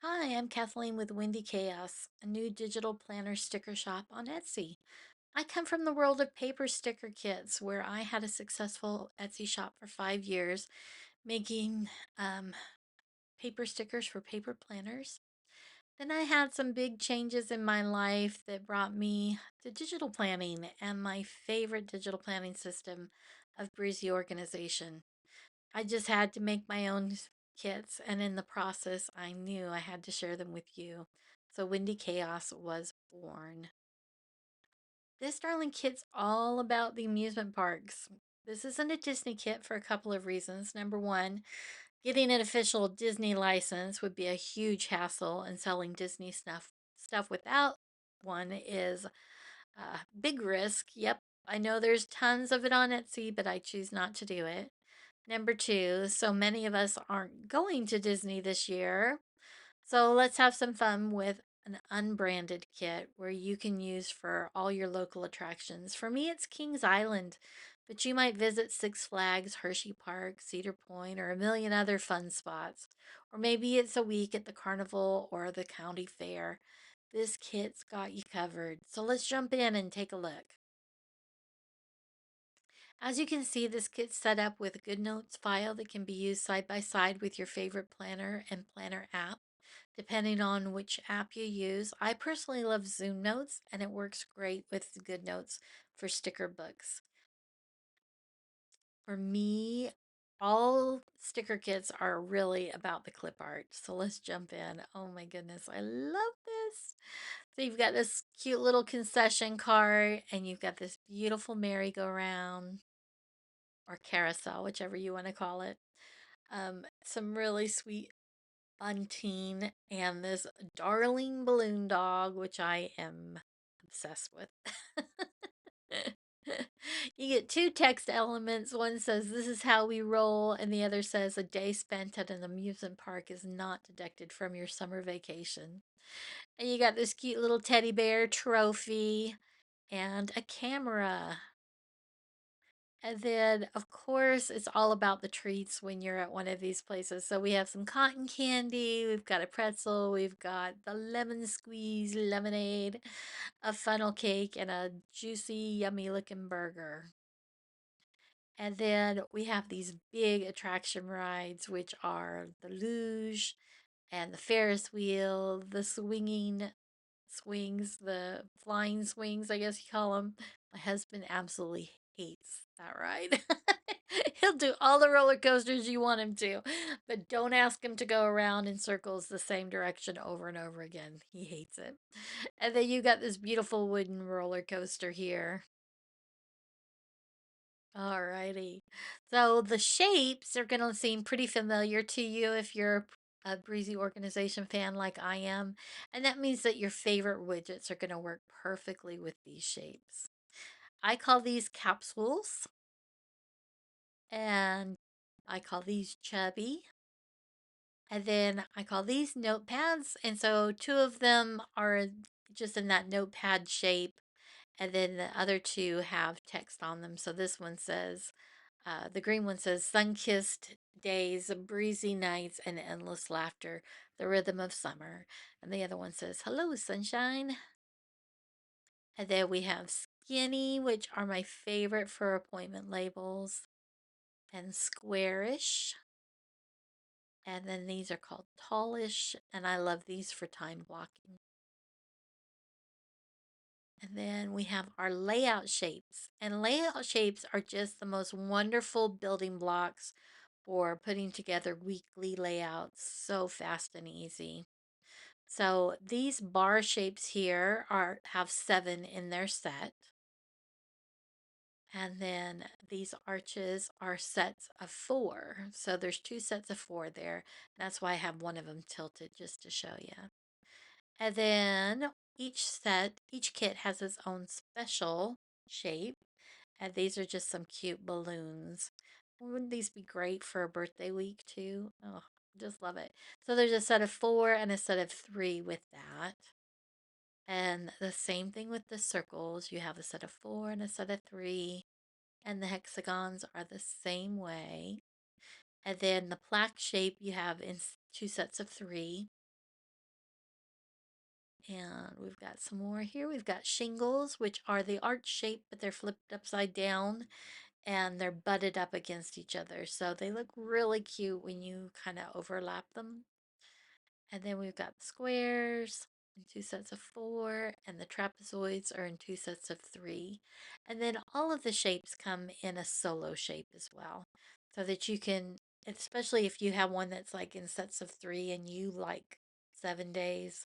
Hi, I'm Kathleen with Windy Chaos, a new digital planner sticker shop on Etsy. I come from the world of paper sticker kits, where I had a successful Etsy shop for 5 years, making um, paper stickers for paper planners. Then I had some big changes in my life that brought me to digital planning and my favorite digital planning system of Breezy Organization. I just had to make my own kits, and in the process, I knew I had to share them with you. So Windy Chaos was born. This darling kit's all about the amusement parks. This isn't a Disney kit for a couple of reasons. Number one, getting an official Disney license would be a huge hassle, and selling Disney stuff without one is a big risk. Yep, I know there's tons of it on Etsy, but I choose not to do it. Number two, so many of us aren't going to Disney this year. So let's have some fun with an unbranded kit where you can use for all your local attractions. For me, it's Kings Island, but you might visit Six Flags, Hershey Park, Cedar Point, or a million other fun spots. Or maybe it's a week at the carnival or the county fair. This kit's got you covered. So let's jump in and take a look. As you can see, this kit's set up with a GoodNotes file that can be used side by side with your favorite planner and planner app, depending on which app you use. I personally love Zoomnotes, and it works great with GoodNotes for sticker books. For me, all sticker kits are really about the clip art. So let's jump in. Oh my goodness, I love this. So you've got this cute little concession cart, and you've got this beautiful merry-go-round or carousel, whichever you want to call it. Some really sweet bunting and this darling balloon dog, which I am obsessed with. You get two text elements. One says, "This is how we roll," and the other says, "A day spent at an amusement park is not deducted from your summer vacation." And you got this cute little teddy bear trophy and a camera. And then, of course, it's all about the treats when you're at one of these places. So we have some cotton candy, we've got a pretzel, we've got the lemon squeeze lemonade, a funnel cake, and a juicy, yummy looking burger. And then we have these big attraction rides, which are the luge and the Ferris wheel, the swinging swings, the flying swings, I guess you call them. My husband absolutely hates that ride. He'll do all the roller coasters you want him to, but don't ask him to go around in circles the same direction over and over again. He hates it. And then you got this beautiful wooden roller coaster here. Alrighty. So the shapes are going to seem pretty familiar to you if you're a Breezy Organization fan like I am. And that means that your favorite widgets are going to work perfectly with these shapes. I call these capsules, and I call these chubby. And then I call these notepads. And so two of them are just in that notepad shape. And then the other two have text on them. So this one says, the green one says, "Sun kissed days, breezy nights, and endless laughter, the rhythm of summer." And the other one says, "Hello, sunshine." And then we have skinny, which are my favorite for appointment labels, and squarish. And then these are called tallish, and I love these for time blocking. And then we have our layout shapes. And layout shapes are just the most wonderful building blocks for putting together weekly layouts so fast and easy. So these bar shapes here have 7 in their set. And then these arches are sets of 4. So there's 2 sets of 4 there. That's why I have one of them tilted just to show you. And then each kit has its own special shape. And these are just some cute balloons. Wouldn't these be great for a birthday week too? Oh, just love it. So there's a set of 4 and a set of 3 with that. And the same thing with the circles. You have a set of 4 and a set of 3. And the hexagons are the same way. And then the plaque shape you have in 2 sets of 3. And we've got some more here. We've got shingles, which are the arch shape, but they're flipped upside down and they're butted up against each other. So they look really cute when you kind of overlap them. And then we've got squares in two sets of four, and the trapezoids are in two sets of three. And then all of the shapes come in a solo shape as well, so that you can, especially if you have one that's like in sets of three and you like 7 days,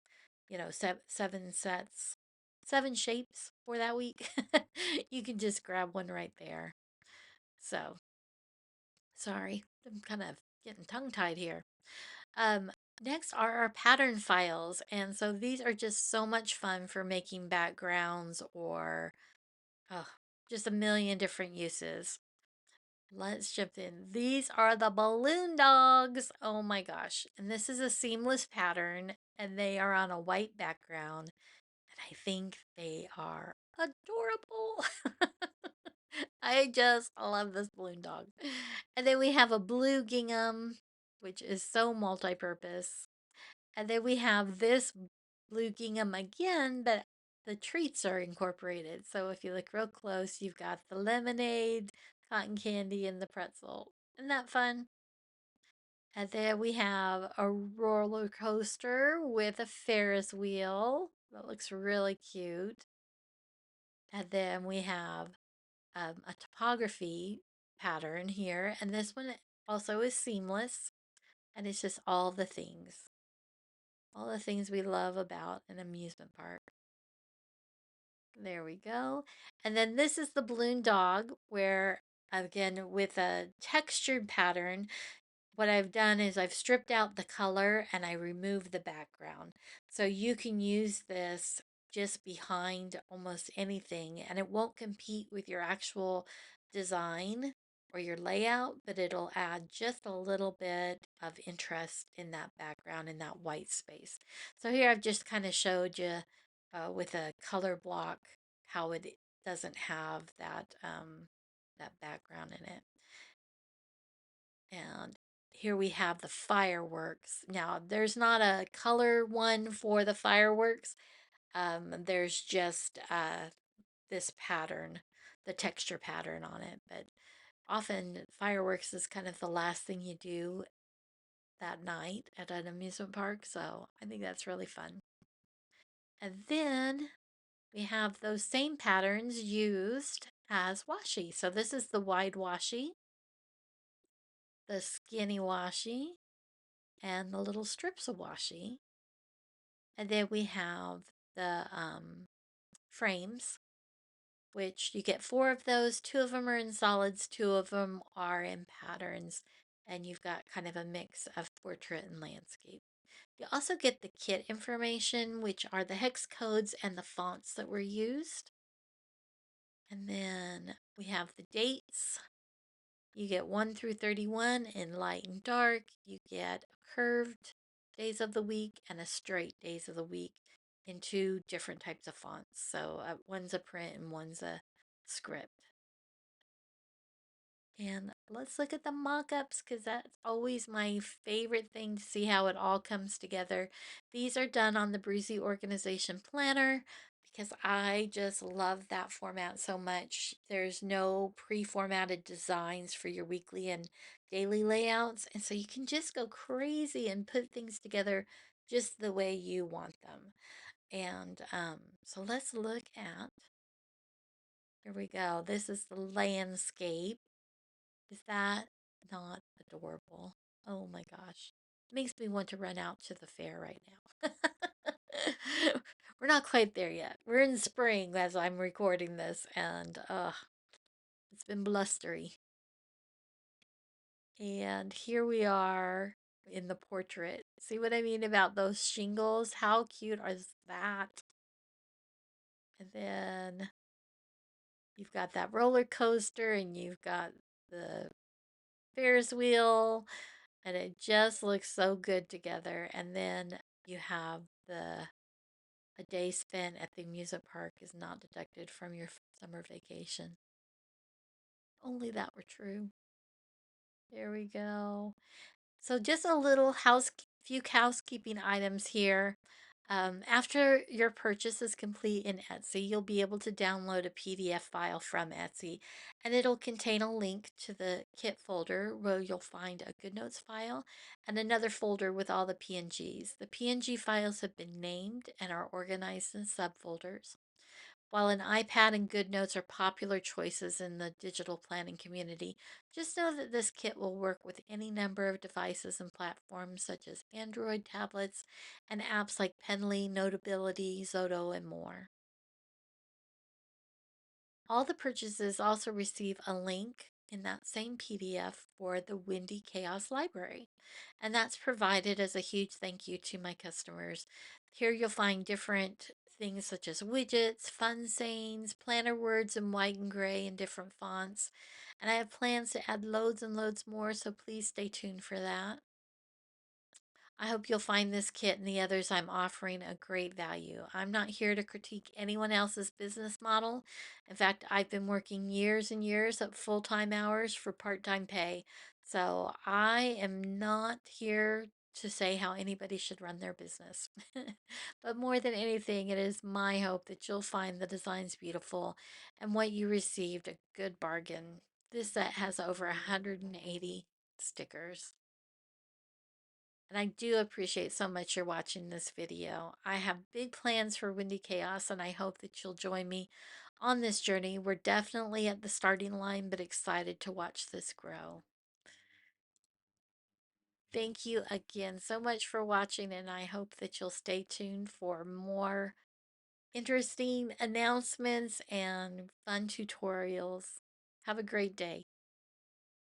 seven sets, seven shapes for that week, you can just grab one right there. So, sorry, I'm kind of getting tongue tied here. Um, Next are our pattern files. And so these are just so much fun for making backgrounds or oh, just a million different uses. Let's jump in. These are the balloon dogs. Oh my gosh. And this is a seamless pattern and they are on a white background. And I think they are adorable. I just love this balloon dog. And then we have a blue gingham, which is so multi-purpose. And then we have this blue gingham again, but the treats are incorporated. So if you look real close, you've got the lemonade, cotton candy, and the pretzel. Isn't that fun? And then we have a roller coaster with a Ferris wheel. That looks really cute. And then we have a topography pattern here. And this one also is seamless. And it's just all the things. All the things we love about an amusement park. There we go. And then this is the balloon dog, where again with a textured pattern, what I've done is I've stripped out the color and I removed the background. So you can use this just behind almost anything and it won't compete with your actual design or your layout, but it'll add just a little bit of interest in that background, in that white space. So here I've just kind of showed you with a color block how it doesn't have that background in it. And here we have the fireworks. Now, there's not a color one for the fireworks. There's just this pattern, the texture pattern on it. But often fireworks is kind of the last thing you do that night at an amusement park. So I think that's really fun. And then we have those same patterns used as washi. So this is the wide washi, the skinny washi, and the little strips of washi. And then we have the frames, which you get four of those. Two of them are in solids, two of them are in patterns, and you've got kind of a mix of portrait and landscape. You also get the kit information, which are the hex codes and the fonts that were used. And then we have the dates. You get 1 through 31 in light and dark. You get curved days of the week and a straight days of the week in two different types of fonts. So one's a print and one's a script. And let's look at the mock-ups because that's always my favorite thing to see how it all comes together. These are done on the Breezy Organization Planner because I just love that format so much. There's no pre-formatted designs for your weekly and daily layouts. And so you can just go crazy and put things together just the way you want them. And so let's look at, here we go. This is the landscape. Is that not adorable? Oh my gosh. Makes me want to run out to the fair right now. We're not quite there yet. We're in spring as I'm recording this, and it's been blustery. And here we are in the portrait. See what I mean about those shingles? How cute is that? And then you've got that roller coaster, and you've got the Ferris wheel, and it just looks so good together. And then you have the a day spent at the amusement park is not deducted from your summer vacation. Only that were true. There we go. So just a little few housekeeping items here. After your purchase is complete in Etsy, you'll be able to download a PDF file from Etsy, and it'll contain a link to the kit folder where you'll find a GoodNotes file and another folder with all the PNGs. The PNG files have been named and are organized in subfolders. While an iPad and GoodNotes are popular choices in the digital planning community, just know that this kit will work with any number of devices and platforms such as Android tablets and apps like Penly, Notability, Zoto, and more. All the purchases also receive a link in that same PDF for the Windy Chaos Library, and that's provided as a huge thank you to my customers. Here you'll find different things such as widgets, fun sayings, planner words in white and gray in different fonts, and I have plans to add loads and loads more, so please stay tuned for that. I hope you'll find this kit and the others I'm offering a great value. I'm not here to critique anyone else's business model. In fact, I've been working years and years at full time hours for part time pay. So I am not here to say how anybody should run their business. But more than anything, it is my hope that you'll find the designs beautiful and what you received a good bargain. This set has over 180 stickers. And I do appreciate so much you're watching this video. I have big plans for Windy Chaos, and I hope that you'll join me on this journey. We're definitely at the starting line, but excited to watch this grow. Thank you again so much for watching, and I hope that you'll stay tuned for more interesting announcements and fun tutorials. Have a great day.